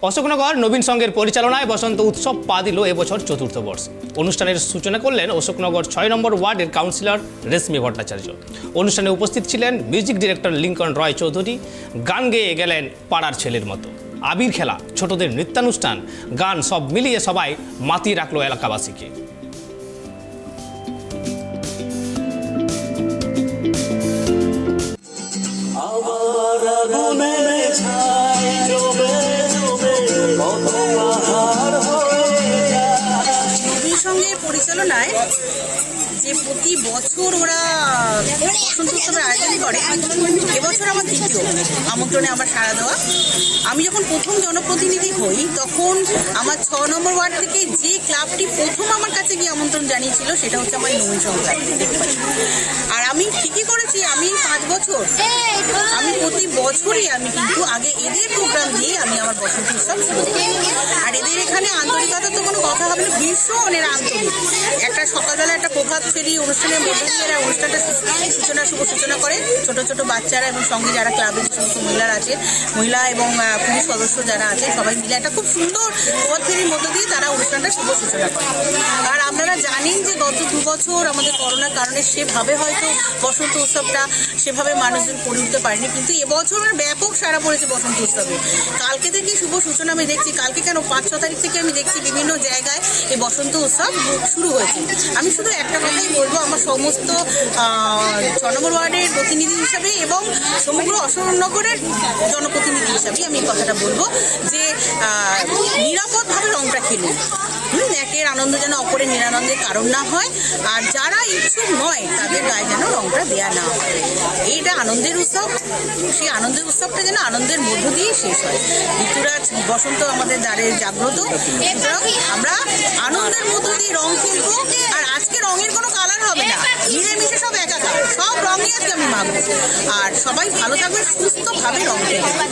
অশোকনগর নবীন সংঘের পরিচালনায় বসন্ত উৎসব পা দিল এবছর চতুর্থ বর্ষ। অনুষ্ঠানের সূচনা করলেন অশোকনগর 6 নম্বর ওয়ার্ডের কাউন্সিলর রেশমি ভট্টাচার্য। অনুষ্ঠানে উপস্থিত ছিলেন মিউজিক ডিরেক্টর লিঙ্কন রয় চৌধুরী। গান গেয়ে গেলেন পাড়ার ছেলের মতো। আবির খেলা, ছোটদের নৃত্যানুষ্ঠান, গান সব মিলিয়ে সবাই মাতিয়ে রাখলো এলাকাবাসীকে। সংঘের পরিচালনায় যে প্রতি বছর ওরা বসন্ত উৎসবের আয়োজন করে, এবছর আমার দ্বিতীয় আমন্ত্রণে আমার সাড়া দেওয়া। আমি যখন প্রথম জনপ্রতিনিধি হই তখন আমার 6 নম্বর ওয়ার্ড থেকে যে ক্লাবটি প্রথম আমার কাছে গিয়ে আমন্ত্রণ জানিয়েছিল সেটা হচ্ছে আমার নবীন সংঘ। আর আমি ঠিকই করেছি, আমি 5 বছর আমি প্রতি বছরই আমি কিন্তু আগে এদের প্রোগ্রাম দিয়ে আমি আমার বসন্ত উৎসব শুরু করি। আর এদের এখানে আন্তরিকতা তো কোনো কথা হবে না, ভীষণ এরা আন্তরিক। একটা সকালবেলা একটা প্রভাত ফেরি অনুষ্ঠানের মধ্যে দিয়ে এরা অনুষ্ঠানটা শুভ সূচনা করে। ছোট ছোট বাচ্চারা এবং সঙ্গে যারা ক্লাবের যে সমস্ত মহিলারা আছে, মহিলা এবং পুরুষ সদস্য যারা আছে, সবাই মিলে একটা খুব সুন্দর প্রভাত ফেরির মধ্যে দিয়ে তারা অনুষ্ঠানটা শুভ সূচনা করে। আর আপনারা জানেন যে গত 2 বছর আমাদের করোনার কারণে সেভাবে হয়তো বসন্ত উৎসবটা সেভাবে মানুষজন করে উঠতে পারেনি, কিন্তু এবছর ব্যাপক সাড়া পড়েছে বসন্ত উৎসবে। কালকে থেকে শুভ সূচনা আমি দেখছি, কালকে কেন 5-6 তারিখ থেকে আমি দেখছি বিভিন্ন জায়গায় এই বসন্ত উৎসব শুরু হয়েছে। আমি শুধু একটা কথাই বলবো, আমার সমস্ত 6 নম্বর ওয়ার্ডের প্রতিনিধি হিসাবে এবং সমগ্র অশোকনগরের জনপ্রতিনিধি হিসাবে আমি এই কথাটা বলবো যে নিরাপদভাবে রংটা খেলুন। একের আনন্দ যেন অপরের নিরানন্দের কারণ না হয়, আর যারা ইচ্ছুক নয় তাদের গায়ে যেন রংটা দেয়া না হয়। এইটা আনন্দের উৎসব, সেই আনন্দের উৎসবটা যেন আনন্দের মধ্য দিয়ে শেষ হয়। ঋতুরাজ বসন্ত আমাদের দ্বারে জাগ্রত, সুতরাং আমরা আনন্দের মধ্য দিয়ে রং খেলবো। আর আজকে রঙের কোনো কালার হবে না, মিলেমিশে সব একাকার, সব রঙই আজকে আমি মাখবো। আর সবাই ভালো থাকবে, সুস্থভাবে রং খেলবে।